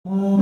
Hello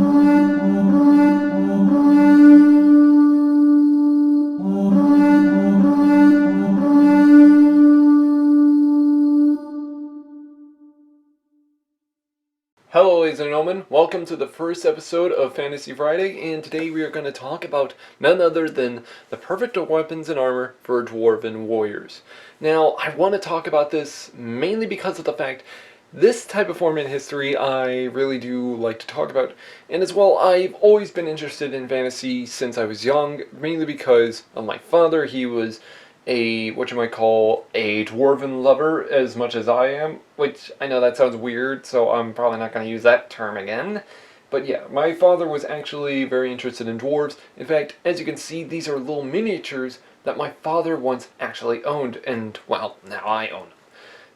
ladies and gentlemen, welcome to the first episode of Fantasy Friday, and today we are going to talk about none other than the perfect weapons and armor for Dwarven warriors. Now, I want to talk about this mainly because of the fact this type of form in history I really do like to talk about, and as well I've always been interested in fantasy since I was young, mainly because of my father. He was what you might call a dwarven lover as much as I am, which I know that sounds weird, so I'm probably not going to use that term again. But yeah, my father was actually very interested in dwarves. In fact, as you can see, these are little miniatures that my father once actually owned, and well, now I own them.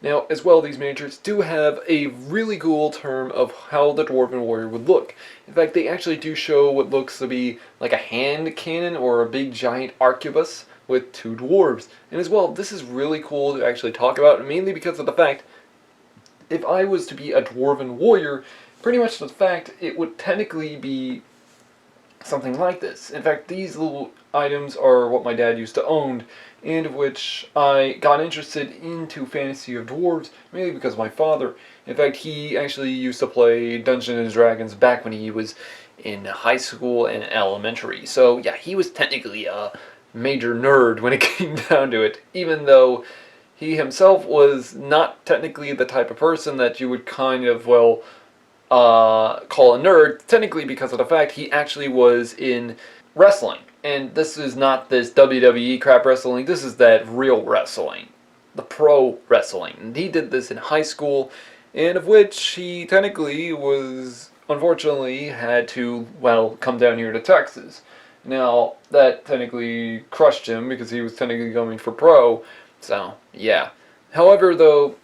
Now, as well, these miniatures do have a really cool term of how the Dwarven warrior would look. In fact, they actually do show what looks to be like a hand cannon or a big giant arquebus with two dwarves. And as well, this is really cool to actually talk about, mainly because of the fact, if I was to be a Dwarven warrior, pretty much the fact it would technically be something like this. In fact, these little items are what my dad used to own, and of which I got interested into Fantasy of Dwarves, mainly because of my father. In fact, he actually used to play Dungeons and Dragons back when he was in high school and elementary. So yeah, he was technically a major nerd when it came down to it, even though he himself was not technically the type of person that you would kind of, well, call a nerd, technically because of the fact he actually was in wrestling. And this is not this WWE crap wrestling, this is that real wrestling. The pro wrestling. And he did this in high school, and of which he technically was, unfortunately, had to, well, come down here to Texas. Now, that technically crushed him because he was technically going for pro, so, yeah. However, though,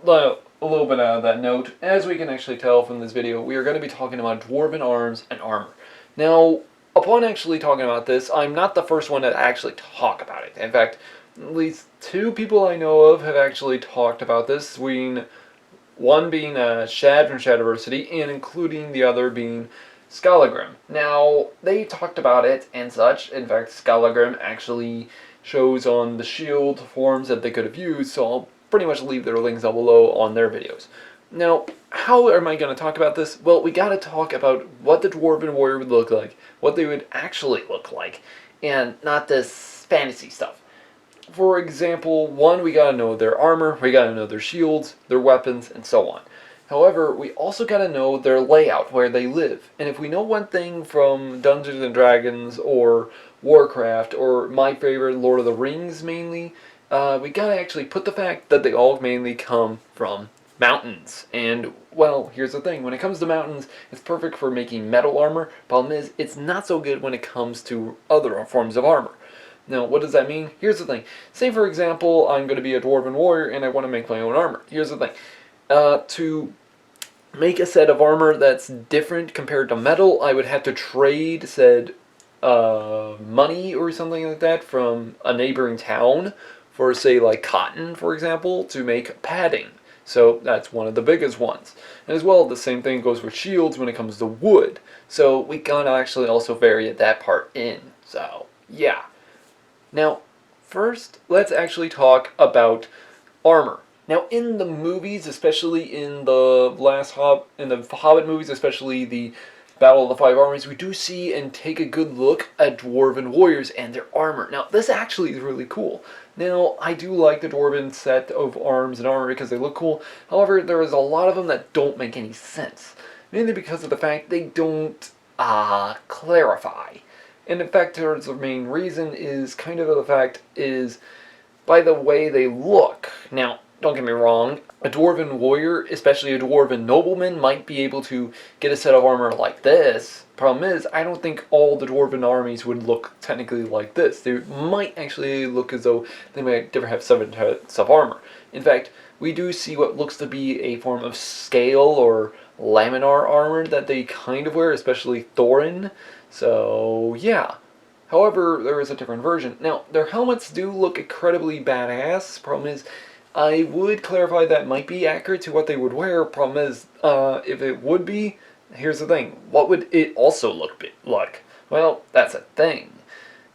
a little bit out of that note, as we can actually tell from this video, we are going to be talking about Dwarven arms and armor. Now, upon actually talking about this, I'm not the first one to actually talk about it. In fact, at least two people I know of have actually talked about this, one being Shad from Shadiversity, and including the other being Scalagrim. Now, they talked about it and such. In fact, Scalagrim actually shows on the shield forms that they could have used, so I'll pretty much leave their links down below on their videos. Now, how am I going to talk about this? Well, we got to talk about what the Dwarven warrior would look like, what they would actually look like, and not this fantasy stuff. For example, one, we got to know their armor, we got to know their shields, their weapons, and so on. However, we also got to know their layout, where they live. And if we know one thing from Dungeons and Dragons or Warcraft, or my favorite, Lord of the Rings mainly, we gotta actually put the fact that they all mainly come from mountains. And, well, here's the thing. When it comes to mountains, it's perfect for making metal armor. Problem is, it's not so good when it comes to other forms of armor. Now, what does that mean? Here's the thing. Say, for example, I'm going to be a Dwarven warrior and I want to make my own armor. Here's the thing. To make a set of armor that's different compared to metal, I would have to trade said money or something like that from a neighboring town for, say, like cotton, for example, to make padding. So that's one of the biggest ones. And as well, the same thing goes with shields when it comes to wood. So we gotta actually also vary that part in. So, yeah. Now, first, let's actually talk about armor. Now, in the movies, especially in the Hobbit movies, especially the Battle of the Five Armies, we do see and take a good look at Dwarven warriors and their armor. Now, this actually is really cool. Now, I do like the Dwarven set of arms and armor because they look cool. However, there is a lot of them that don't make any sense. Mainly because of the fact they don't clarify. And in fact, there's the main reason is kind of the fact is by the way they look. Now, don't get me wrong, a Dwarven warrior, especially a Dwarven nobleman, might be able to get a set of armor like this. Problem is, I don't think all the Dwarven armies would look technically like this. They might actually look as though they might never have 7 sets of armor. In fact, we do see what looks to be a form of scale or laminar armor that they kind of wear, especially Thorin. So, yeah. However, there is a different version. Now, their helmets do look incredibly badass. Problem is, I would clarify that might be accurate to what they would wear. Problem is, if it would be, here's the thing. What would it also look like? Well, that's a thing.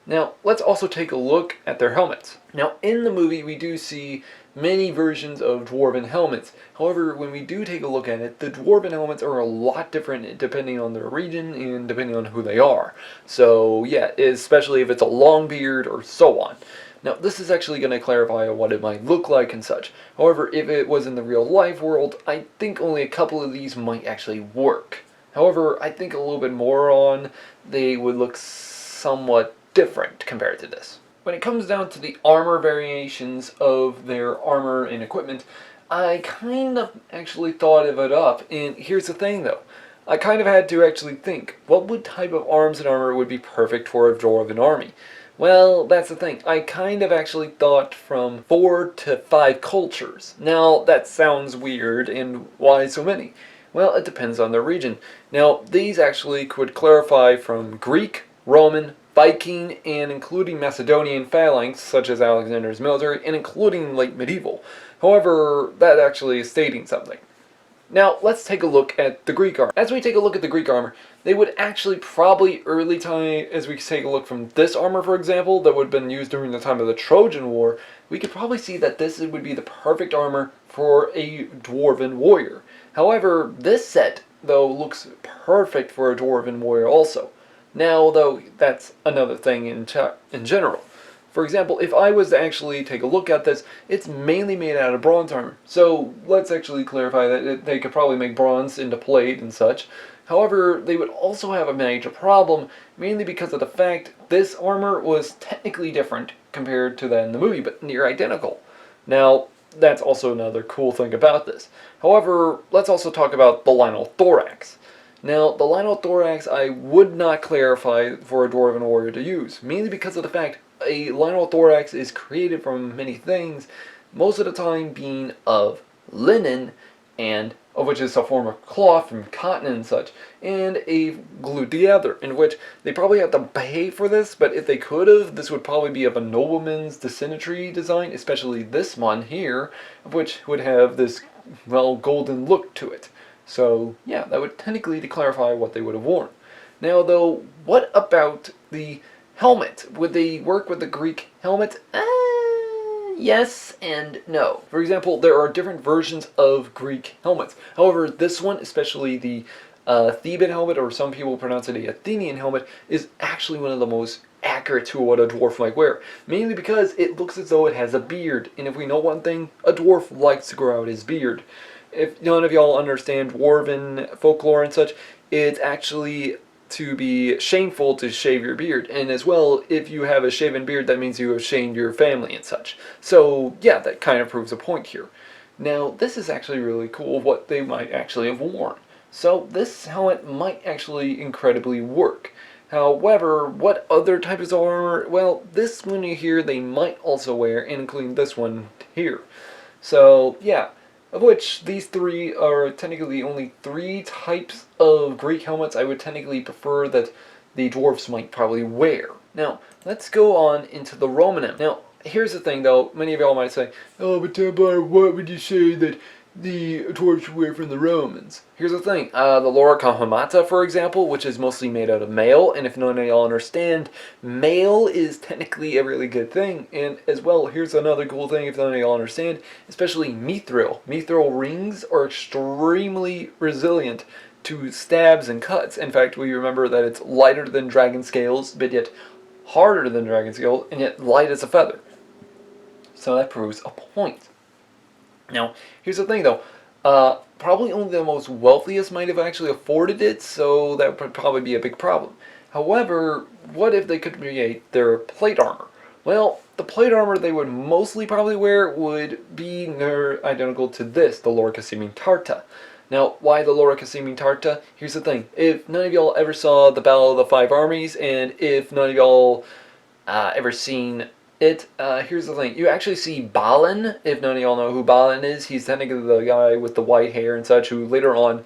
Now, let's also take a look at their helmets. Now, in the movie, we do see many versions of Dwarven helmets. However, when we do take a look at it, the Dwarven helmets are a lot different depending on their region and depending on who they are. So, yeah, especially if it's a long beard or so on. Now, this is actually going to clarify what it might look like and such. However, if it was in the real life world, I think only a couple of these might actually work. However, I think a little bit more on, they would look somewhat different compared to this. When it comes down to the armor variations of their armor and equipment, I kind of actually thought of it up, and here's the thing though. I kind of had to actually think, what would type of arms and armor would be perfect for a Dwarven army? Well, that's the thing. I kind of actually thought from 4 to 5 cultures. Now, that sounds weird, and why so many? Well, it depends on their region. Now, these actually could clarify from Greek, Roman, Viking, and including Macedonian phalanx, such as Alexander's military, and including late medieval. However, that actually is stating something. Now, let's take a look at the Greek armor. As we take a look at the Greek armor, they would actually probably early time, as we take a look from this armor, for example, that would have been used during the time of the Trojan War, we could probably see that this would be the perfect armor for a Dwarven warrior. However, this set, though, looks perfect for a Dwarven warrior also. Now, though, that's another thing in general. For example, if I was to actually take a look at this, it's mainly made out of bronze armor. So let's actually clarify that they could probably make bronze into plate and such. However, they would also have a major problem, mainly because of the fact this armor was technically different compared to that in the movie, but near identical. Now, that's also another cool thing about this. However, let's also talk about the linal thorax. Now, the linal thorax I would not clarify for a Dwarven warrior to use, mainly because of the fact a linal thorax is created from many things, most of the time being of linen, and of which is a form of cloth from cotton and such, and a glued together, in which they probably have to pay for this, but if they could have, this would probably be of a nobleman's dysentery design, especially this one here, which would have this, well, golden look to it. So, yeah, that would technically clarify what they would have worn. Now, though, what about the helmet? Would they work with the Greek helmet? Yes and no. For example, there are different versions of Greek helmets. However, this one, especially the Theban helmet, or some people pronounce it a Athenian helmet, is actually one of the most accurate to what a dwarf might wear. Mainly because it looks as though it has a beard. And if we know one thing, a dwarf likes to grow out his beard. If none of y'all understand Dwarven folklore and such, it's actually to be shameful to shave your beard. And as well, if you have a shaven beard, that means you have shamed your family and such. So, yeah, that kind of proves a point here. Now, this is actually really cool what they might actually have worn. So, this helmet might actually incredibly work. However, what other types of armor? Well, this one here they might also wear, including this one here. So, yeah. Of which these three are technically only 3 types of Greek helmets I would technically prefer that the dwarves might probably wear. Now, let's go on into the Roman helmet. Now, here's the thing though, many of y'all might say, oh, but Templar, what would you say that the dwarves wear from the Romans? Here's the thing, the Lorica Hamata, for example, which is mostly made out of mail, and if none of y'all understand, mail is technically a really good thing, and as well, here's another cool thing if none of y'all understand, especially mithril. Mithril rings are extremely resilient to stabs and cuts. In fact, we remember that it's lighter than dragon scales, but yet harder than dragon scales, and yet light as a feather. So that proves a point. Now, here's the thing though, probably only the most wealthiest might have actually afforded it, so that would probably be a big problem. However, what if they could create their plate armor? Well, the plate armor they would mostly probably wear would be near identical to this, the Lorica Tarta. Now, why the Lorica Tarta? Here's the thing, if none of y'all ever saw the Battle of the Five Armies, and if none of y'all ever seen it, here's the thing. You actually see Balin, if none of y'all know who Balin is. He's technically the guy with the white hair and such who later on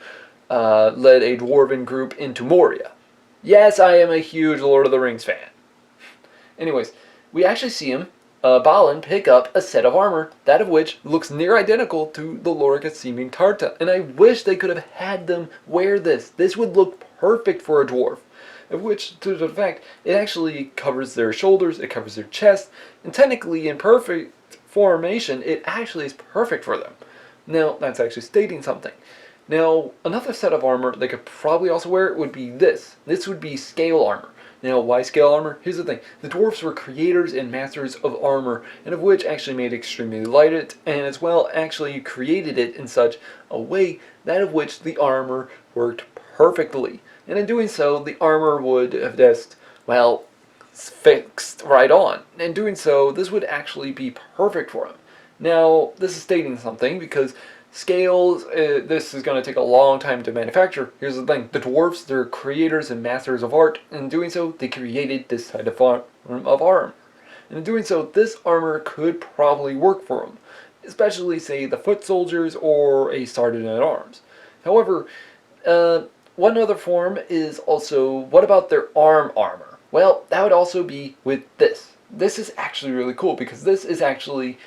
led a Dwarven group into Moria. Yes, I am a huge Lord of the Rings fan. Anyways, we actually see him Balin pick up a set of armor, that of which looks near identical to the Lorica Seeming Tarta, and I wish they could have had them wear this. This would look perfect for a dwarf, of which, to the fact, it actually covers their shoulders, it covers their chest, and technically in perfect formation, it actually is perfect for them. Now, that's actually stating something. Now, another set of armor they could probably also wear would be this. This would be scale armor. Now, why scale armor? Here's the thing. The dwarves were creators and masters of armor, and of which actually made it extremely light, and as well actually created it in such a way that of which the armor worked perfectly. And in doing so, the armor would have just, well, fixed right on. In doing so, this would actually be perfect for him. Now, this is stating something because scales, this is going to take a long time to manufacture. Here's the thing. The dwarves, they're creators and masters of art. And in doing so, they created this type of armor. And in doing so, this armor could probably work for them. Especially, say, the foot soldiers or a sergeant-at-arms. However, one other form is also, what about their arm armor? Well, that would also be with this. This is actually really cool because this is actually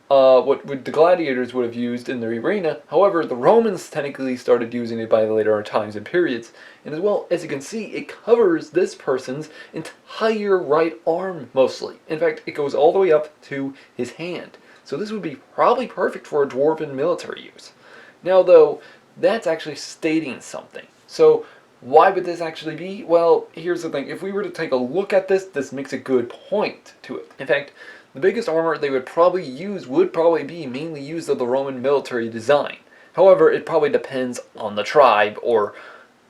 what the gladiators would have used in their arena. However, the Romans technically started using it by the later times and periods. And as well, as you can see, it covers this person's entire right arm mostly. In fact, it goes all the way up to his hand. So this would be probably perfect for a dwarven military use. Now though, that's actually stating something. So why would this actually be? Well, here's the thing. If we were to take a look at this, this makes a good point to it. In fact, the biggest armor they would probably use would probably be mainly used of the Roman military design. However, it probably depends on the tribe or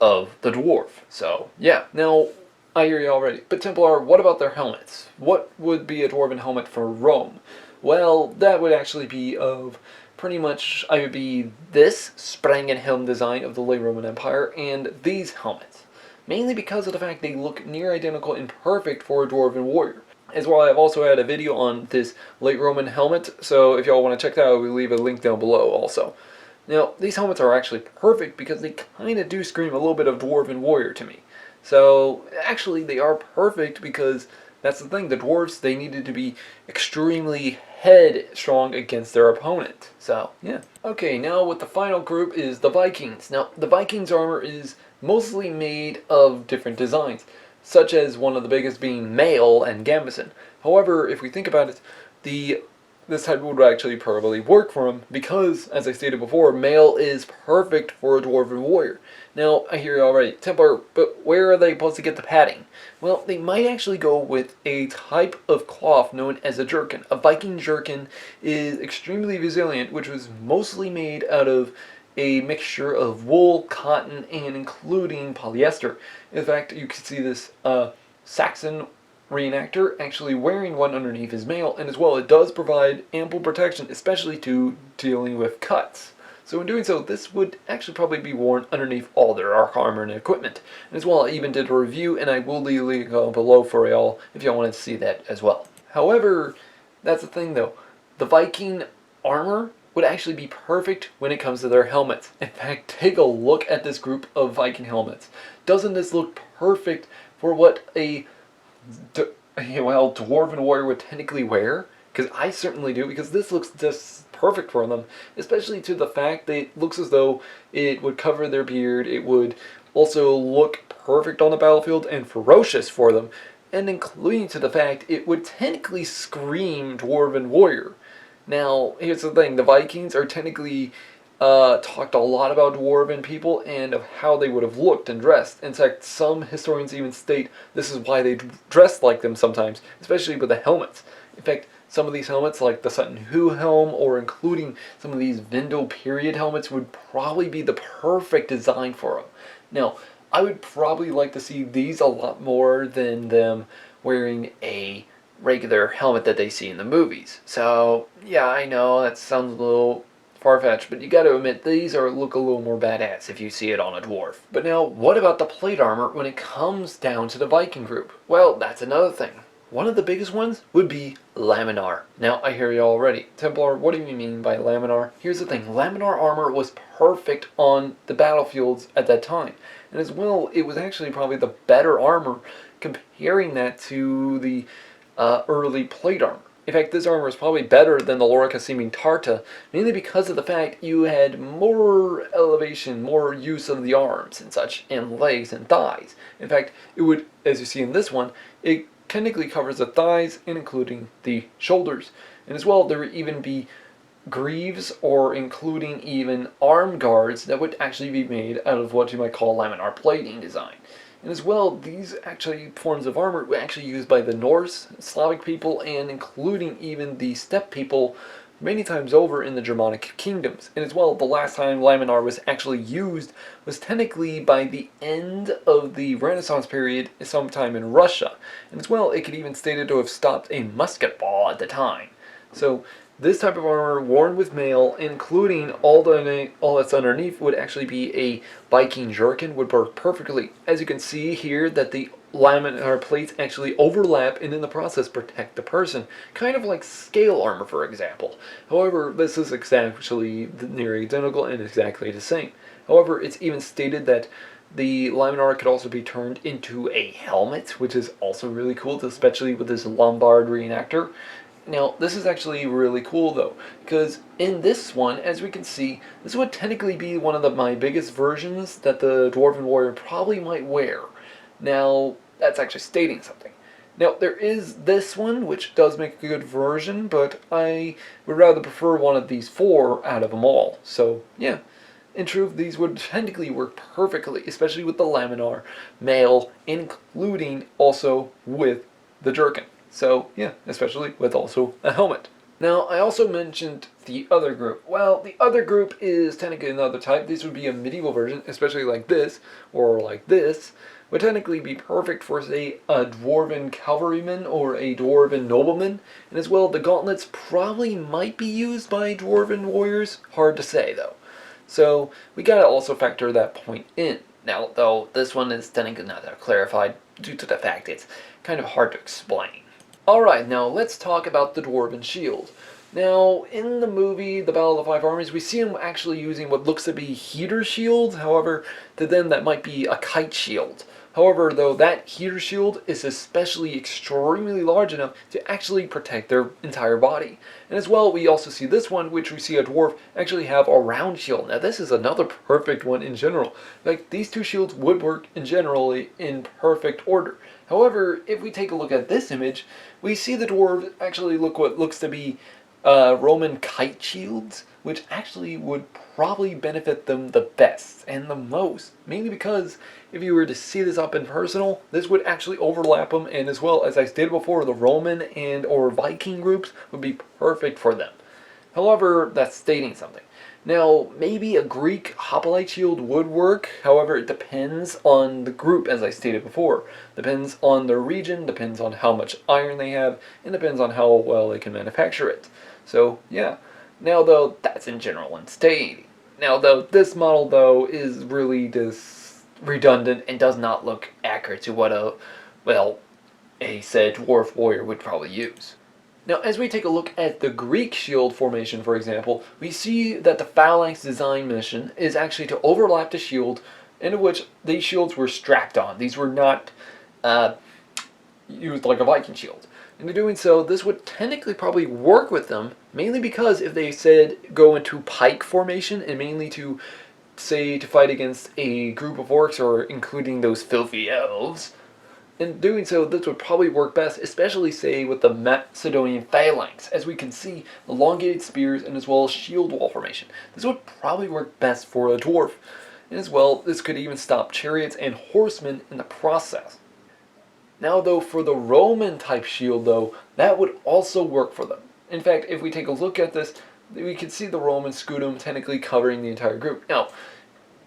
of the dwarf. So, yeah. Now, I hear you already. But Templar, what about their helmets? What would be a dwarven helmet for Rome? Well, that would actually be of pretty much, I would be this Sprangenhelm design of the late Roman Empire and these helmets. Mainly because of the fact they look near identical and perfect for a dwarven warrior. As well, I've also had a video on this late Roman helmet, so if y'all want to check that out, we'll leave a link down below also. Now, these helmets are actually perfect because they kind of do scream a little bit of dwarven warrior to me. So, actually, they are perfect because that's the thing. The dwarves, they needed to be extremely headstrong against their opponent. So, yeah. Okay, now what the final group is the Vikings. Now, the Vikings' armor is mostly made of different designs, such as one of the biggest being mail and gambeson. However, if we think about it, this type would actually probably work for him because, as I stated before, mail is perfect for a dwarven warrior. Now, I hear you already, Templar, but where are they supposed to get the padding? Well, they might actually go with a type of cloth known as a jerkin. A Viking jerkin is extremely resilient, which was mostly made out of a mixture of wool, cotton, and including polyester. In fact, you can see this Saxon reenactor actually wearing one underneath his mail, and as well it does provide ample protection, especially to dealing with cuts. So in doing so, this would actually probably be worn underneath all their armor and equipment. And as well, I even did a review, and I will leave a link below for y'all if y'all want to see that as well. However, that's the thing though. The Viking armor would actually be perfect when it comes to their helmets. In fact, take a look at this group of Viking helmets. Doesn't this look perfect for what a dwarven warrior would technically wear? Because I certainly do, because this looks just perfect for them, especially to the fact that it looks as though it would cover their beard, it would also look perfect on the battlefield and ferocious for them, and including to the fact it would technically scream dwarven warrior. Now, here's the thing, the Vikings are technically talked a lot about dwarven people and of how they would have looked and dressed. In fact, some historians even state this is why they dressed like them sometimes, especially with the helmets. In fact, some of these helmets, like the Sutton Hoo helm, or including some of these Vendel period helmets, would probably be the perfect design for them. Now, I would probably like to see these a lot more than them wearing a regular helmet that they see in the movies. So, yeah, I know that sounds a little far-fetched, but you gotta admit, these look a little more badass if you see it on a dwarf. But now, what about the plate armor when it comes down to the Viking group? Well, that's another thing. One of the biggest ones would be laminar. Now, I hear you already. Templar, what do you mean by laminar? Here's the thing. Laminar armor was perfect on the battlefields at that time. And as well, it was actually probably the better armor comparing that to the early plate armor. In fact, this armor is probably better than the Lorica Seeming Tarta, mainly because of the fact you had more elevation, more use of the arms and such, and legs and thighs. In fact, it would, as you see in this one, it technically covers the thighs and including the shoulders. And as well, there would even be greaves or including even arm guards that would actually be made out of what you might call laminar plating design. And as well, these actually forms of armor were actually used by the Norse, Slavic people, and including even the steppe people many times over in the Germanic kingdoms. And as well, the last time laminar was actually used was technically by the end of the Renaissance period sometime in Russia. And as well, it could even stated to have stopped a musket ball at the time. So this type of armor worn with mail, including all that's underneath, would actually be a Viking jerkin, would work perfectly. As you can see here that the laminar plates actually overlap and in the process protect the person, kind of like scale armor, for example. However, this is actually near identical and exactly the same. However, it's even stated that the laminar could also be turned into a helmet, which is also really cool, especially with this Lombard reenactor. Now, this is actually really cool, though, because in this one, as we can see, this would technically be one of my biggest versions that the Dwarven Warrior probably might wear. Now, that's actually stating something. Now, there is this one, which does make a good version, but I would rather prefer one of these four out of them all. So, yeah. In truth, these would technically work perfectly, especially with the laminar mail, including also with the jerkin. So, yeah, especially with also a helmet. Now, I also mentioned the other group. Well, the other group is technically another type. This would be a medieval version, especially like this, or like this, would technically be perfect for, say, a Dwarven cavalryman or a Dwarven nobleman. And as well, the gauntlets probably might be used by Dwarven warriors. Hard to say, though. So, we gotta also factor that point in. Now, though, this one is technically not that clarified due to the fact it's kind of hard to explain. Alright, now let's talk about the Dwarven shield. Now, in the movie, The Battle of the Five Armies, we see him actually using what looks to be heater shield. However, to them that might be a kite shield. However, though, that heater shield is especially extremely large enough to actually protect their entire body. And as well, we also see this one, which we see a dwarf actually have a round shield. Now, this is another perfect one in general. Like, these two shields would work in generally in perfect order. However, if we take a look at this image, we see the dwarves actually look what looks to be Roman kite shields, which actually would probably benefit them the best and the most. Mainly because if you were to see this up in personal, this would actually overlap them, and as well, as I stated before, the Roman and or Viking groups would be perfect for them. However, that's stating something. Now, maybe a Greek hoplite shield would work, however, it depends on the group, as I stated before. Depends on their region, depends on how much iron they have, and depends on how well they can manufacture it. So, yeah. Now, though, that's in general and stating. Now, though, this model, though, is really just redundant and does not look accurate to what a said dwarf warrior would probably use. Now, as we take a look at the Greek shield formation, for example, we see that the phalanx design mission is actually to overlap the shield, into which these shields were strapped on. These were not used like a Viking shield. And in doing so, this would technically probably work with them, mainly because if they said go into pike formation, and mainly to, say, to fight against a group of orcs, or including those filthy elves, in doing so, this would probably work best, especially, say, with the Macedonian phalanx. As we can see, elongated spears and as well as shield wall formation. This would probably work best for a dwarf. And as well, this could even stop chariots and horsemen in the process. Now, though, for the Roman type shield, though, that would also work for them. In fact, if we take a look at this, we can see the Roman scutum technically covering the entire group. Now,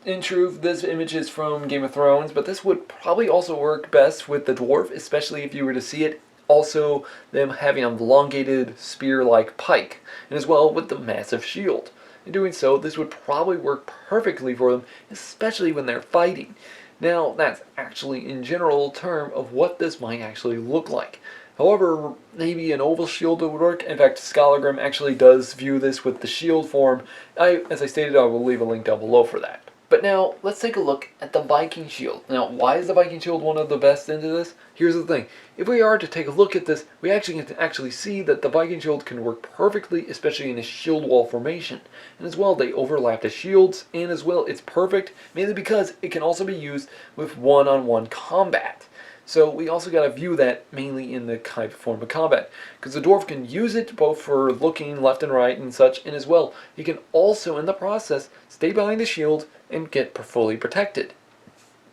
in truth, this image is from Game of Thrones, but this would probably also work best with the dwarf, especially if you were to see it. Also, them having an elongated spear-like pike, and as well with the massive shield. In doing so, this would probably work perfectly for them, especially when they're fighting. Now, that's actually in general term of what this might actually look like. However, maybe an oval shield would work. In fact, Scalagram actually does view this with the shield form. As I stated, I will leave a link down below for that. But now, let's take a look at the Viking shield. Now, why is the Viking shield one of the best into this? Here's the thing. If we are to take a look at this, we actually can see that the Viking shield can work perfectly, especially in a shield wall formation. And as well, they overlap the shields, and as well, it's perfect, mainly because it can also be used with one-on-one combat. So we also got to view that mainly in the type form of combat, because the dwarf can use it both for looking left and right and such, and as well, he can also in the process stay behind the shield and get fully protected.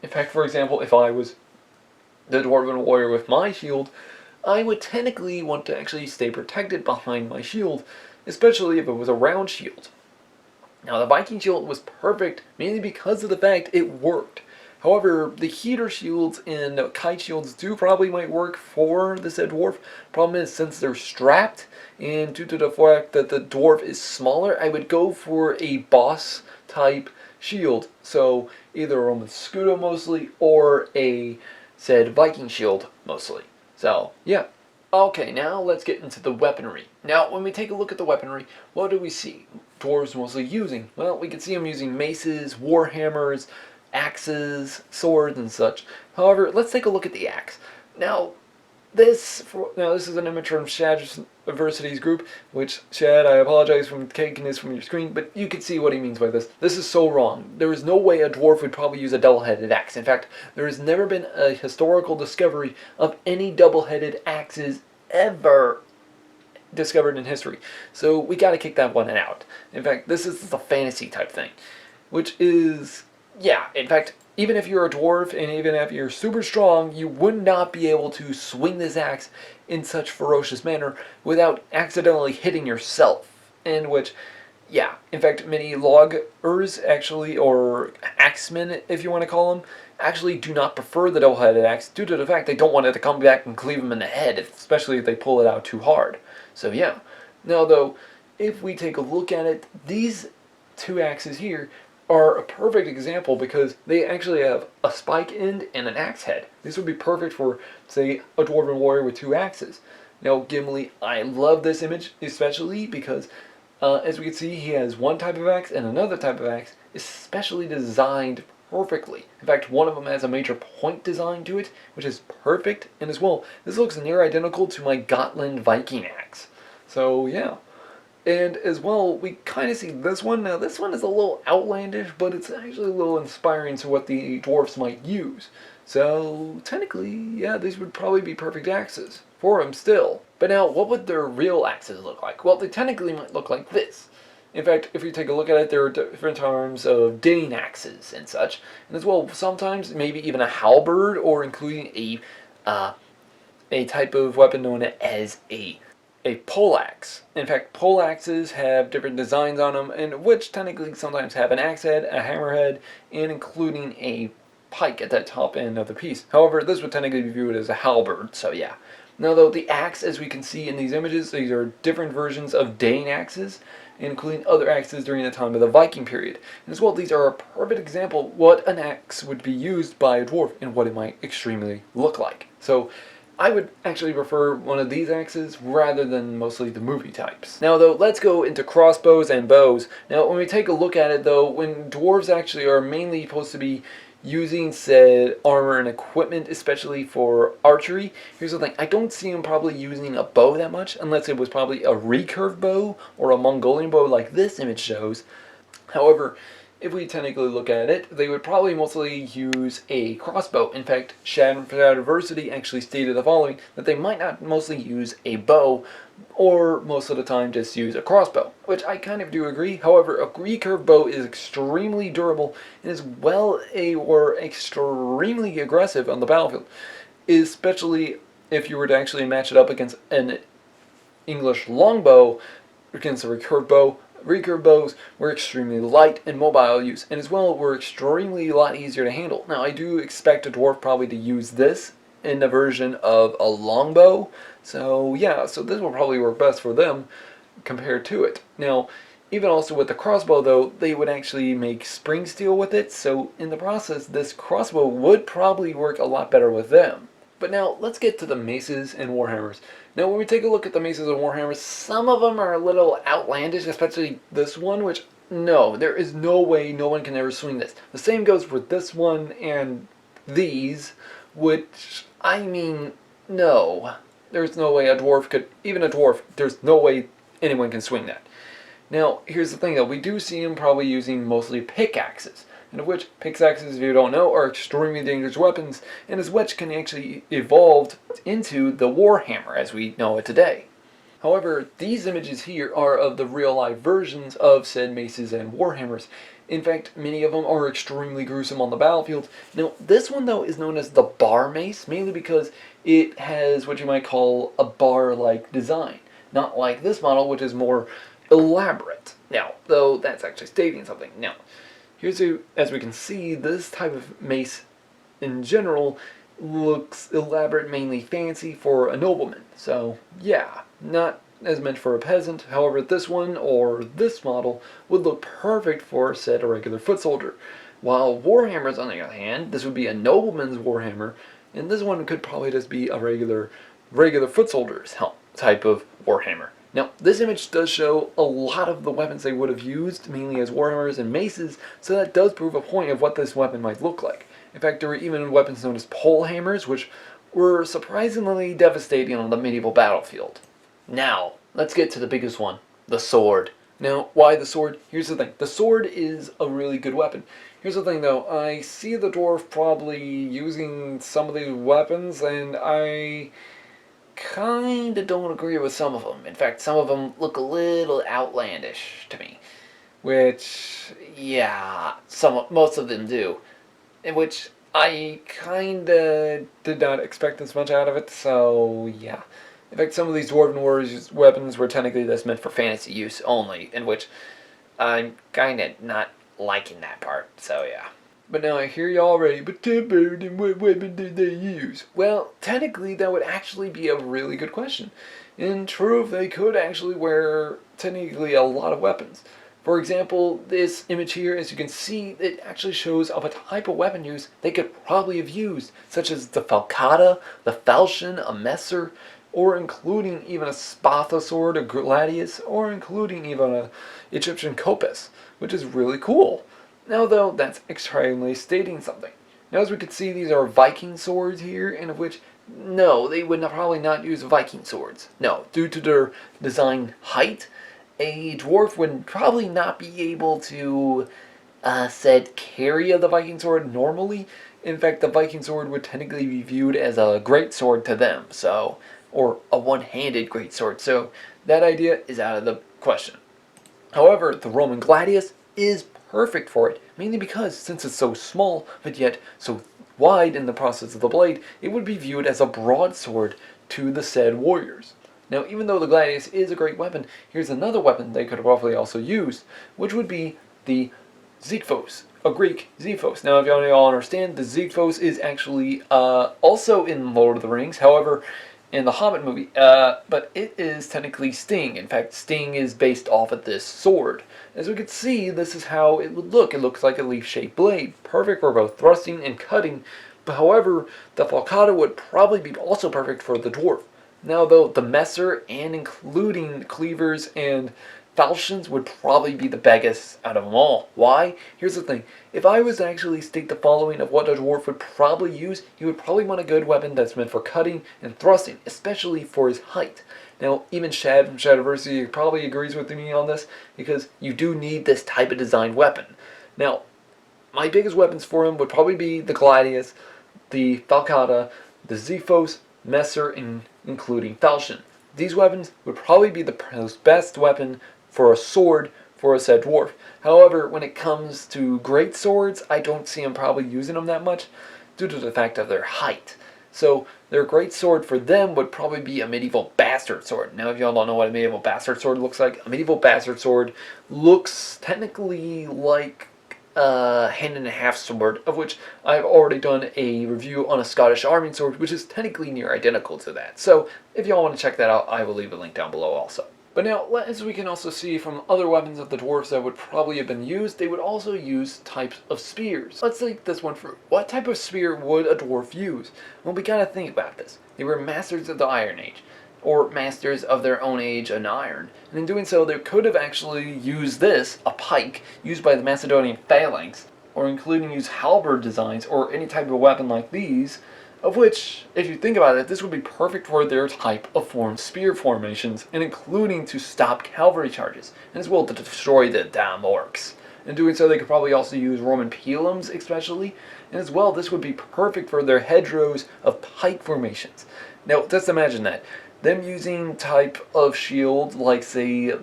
In fact, for example, if I was the Dwarven warrior with my shield, I would technically want to actually stay protected behind my shield, especially if it was a round shield. Now the Viking shield was perfect mainly because of the fact it worked. However, the heater shields and kite shields probably might work for the said dwarf. Problem is, since they're strapped, and due to the fact that the dwarf is smaller, I would go for a boss type shield. So either a Roman Scudo mostly, or a said Viking shield mostly. So yeah. Okay, now let's get into the weaponry. Now, when we take a look at the weaponry, what do we see dwarves mostly using? Well, we can see them using maces, warhammers, axes, swords, and such. However, let's take a look at the axe. Now, this is an image from Shad's Adversity's group, which, Shad, I apologize for taking this from your screen, but you can see what he means by this. This is so wrong. There is no way a dwarf would probably use a double-headed axe. In fact, there has never been a historical discovery of any double-headed axes ever discovered in history. So we gotta kick that one out. In fact, this is the fantasy type thing, which is, yeah, in fact, even if you're a dwarf and even if you're super strong, you would not be able to swing this axe in such ferocious manner without accidentally hitting yourself. In which, yeah, in fact, many loggers actually, or axemen if you want to call them, actually do not prefer the double-headed axe due to the fact they don't want it to come back and cleave them in the head, especially if they pull it out too hard. So yeah. Now though, if we take a look at it, these two axes here are a perfect example because they actually have a spike end and an axe head. This would be perfect for, say, a Dwarven warrior with two axes. Now, Gimli, I love this image, especially because, as we can see, he has one type of axe and another type of axe, especially designed perfectly. In fact, one of them has a major point design to it, which is perfect, and as well, this looks near identical to my Gotland Viking axe. So, yeah. And as well, we kind of see this one. Now, this one is a little outlandish, but it's actually a little inspiring to what the dwarfs might use. So, technically, yeah, these would probably be perfect axes for him still. But now, what would their real axes look like? Well, they technically might look like this. In fact, if you take a look at it, there are different terms of Dane axes and such. And as well, sometimes maybe even a halberd, or including a type of weapon known as a poleaxe. In fact, poleaxes have different designs on them, and which technically sometimes have an axe head, a hammer head, and including a pike at the top end of the piece. However, this would technically be viewed as a halberd, so yeah. Now though, the axe, as we can see in these images, these are different versions of Dane axes, including other axes during the time of the Viking period. And as well, these are a perfect example of what an axe would be used by a dwarf and what it might extremely look like. So, I would actually prefer one of these axes rather than mostly the movie types. Now though, let's go into crossbows and bows. Now when we take a look at it though, when dwarves actually are mainly supposed to be using said armor and equipment, especially for archery, here's the thing, I don't see them probably using a bow that much, unless it was probably a recurve bow or a Mongolian bow like this image shows. However, if we technically look at it, they would probably mostly use a crossbow. In fact, Shad Adversity actually stated the following, that they might not mostly use a bow, or most of the time just use a crossbow, which I kind of do agree. However, a recurve bow is extremely durable and is extremely aggressive on the battlefield, especially if you were to actually match it up against an English longbow against a recurve bow. Recurve bows were extremely light and mobile use, and as well were extremely a lot easier to handle. Now, I do expect a dwarf probably to use this in the version of a longbow, so yeah, so this will probably work best for them compared to it. Now, even also with the crossbow though, they would actually make spring steel with it, so in the process, this crossbow would probably work a lot better with them. But now, let's get to the maces and warhammers. Now, when we take a look at the maces and warhammers, some of them are a little outlandish, especially this one, which no, there is no way no one can ever swing this. The same goes with this one and these, which, I mean, no. There's no way a dwarf could, even a dwarf, there's no way anyone can swing that. Now, here's the thing though, we do see him probably using mostly pickaxes, and of which pickaxes, if you don't know, are extremely dangerous weapons, and as which can actually evolve into the warhammer as we know it today. However, these images here are of the real-life versions of said maces and warhammers. In fact, many of them are extremely gruesome on the battlefield. Now, this one, though, is known as the bar mace, mainly because it has what you might call a bar-like design. Not like this model, which is more elaborate. Now, though, that's actually stating something. Now, as we can see, this type of mace, in general, looks elaborate, mainly fancy for a nobleman. So, yeah, not as meant for a peasant. However, this one, or this model, would look perfect for, said, a regular foot soldier. While warhammers, on the other hand, this would be a nobleman's warhammer, and this one could probably just be a regular foot soldier's type of warhammer. Now, this image does show a lot of the weapons they would have used, mainly as warhammers and maces, so that does prove a point of what this weapon might look like. In fact, there were even weapons known as pole hammers, which were surprisingly devastating on the medieval battlefield. Now, let's get to the biggest one, the sword. Now, why the sword? Here's the thing. The sword is a really good weapon. Here's the thing, though. I see the dwarf probably using some of these weapons, and I kinda don't agree with some of them. In fact, some of them look a little outlandish to me. Which, yeah, most of them do. In which I kinda did not expect this much out of it, so yeah. In fact, some of these Dwarven Warriors weapons were technically just meant for fantasy use only, in which I'm kinda not liking that part, so yeah. But now I hear you already, but Timber, then what weapon did they use? Well, technically that would actually be a really good question. In truth, they could actually wear technically a lot of weapons. For example, this image here, as you can see, it actually shows of a type of weapon use they could probably have used, such as the falcata, the falchion, a messer, or including even a spatha sword, a gladius, or including even a Egyptian kopis, which is really cool. Now though, that's extremely stating something. Now as we can see, these are Viking swords here, and of which, no, they would probably not use Viking swords. No, due to their design height, a dwarf would probably not be able to, carry the Viking sword normally. In fact, the Viking sword would technically be viewed as a great sword to them, so, or a one-handed great sword, so that idea is out of the question. However, the Roman gladius is perfect for it, mainly because, since it's so small, but yet so wide in the process of the blade, it would be viewed as a broadsword to the said warriors. Now, even though the gladius is a great weapon, here's another weapon they could probably also use, which would be the Ziphos, a Greek Ziphos. Now, if you all understand, the Ziphos is actually also in Lord of the Rings, however, in the Hobbit movie, but it is technically Sting. In fact, Sting is based off of this sword. As we can see, this is how it would look. It looks like a leaf-shaped blade, perfect for both thrusting and cutting, but however, the falcata would probably be also perfect for the dwarf. Now though, the messer and including cleavers and falchions would probably be the biggest out of them all. Why? Here's the thing. If I was to actually state the following of what a dwarf would probably use, he would probably want a good weapon that's meant for cutting and thrusting, especially for his height. Now, even Shad from Shadiversity probably agrees with me on this, because you do need this type of design weapon. Now, my biggest weapons for him would probably be the gladius, the falcata, the Ziphos, messer, and including falchion. These weapons would probably be the best weapon for a sword for a said dwarf. However, when it comes to great swords, I don't see him probably using them that much due to the fact of their height. So their great sword for them would probably be a medieval bastard sword. Now if y'all don't know what a medieval bastard sword looks like, a medieval bastard sword looks technically like hand and a half sword, of which I've already done a review on a Scottish army sword, which is technically near identical to that. So if y'all want to check that out, I will leave a link down below also. But now, as we can also see from other weapons of the dwarves that would probably have been used, they would also use types of spears. Let's take this one through. What type of spear would a dwarf use? Well, we gotta think about this. They were masters of the Iron Age, or masters of their own age in iron. And in doing so, they could have actually used this, a pike, used by the Macedonian phalanx, or including use halberd designs or any type of weapon like these, of which, if you think about it, this would be perfect for their type of spear formations, and including to stop cavalry charges, and as well to destroy the damn orcs. In doing so, they could probably also use Roman pilums, especially, and as well, this would be perfect for their hedgerows of pike formations. Now, just imagine that. Them using type of shield, like, say,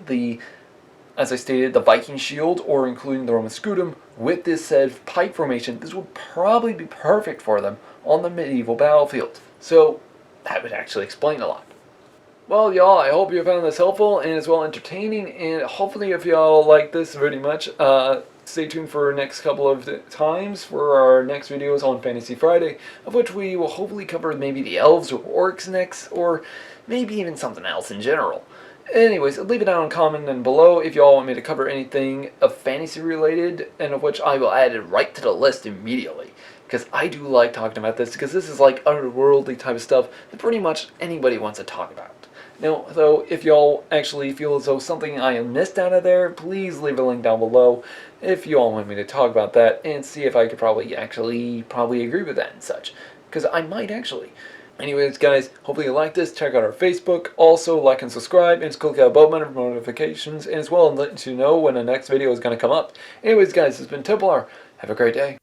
as I stated, the Viking shield, or including the Roman scutum, with this said pike formation, this would probably be perfect for them on the medieval battlefield. So, that would actually explain a lot. Well, y'all, I hope you found this helpful and as well entertaining, and hopefully if y'all like this very much, stay tuned for next couple of times for our next videos on Fantasy Friday, of which we will hopefully cover maybe the elves or orcs next, or maybe even something else in general. Anyways, leave it down in comment and below if y'all want me to cover anything of fantasy related, and of which I will add it right to the list immediately. Because I do like talking about this, because this is like otherworldly type of stuff that pretty much anybody wants to talk about. Now, though, if y'all actually feel as though something I have missed out of there, please leave a link down below if y'all want me to talk about that, and see if I could probably agree with that and such. Because I might actually. Anyways, guys, hopefully you like this. Check out our Facebook. Also, like and subscribe, and just click that bell button for notifications, and as well, let you know when the next video is going to come up. Anyways, guys, it's been Templar. Have a great day.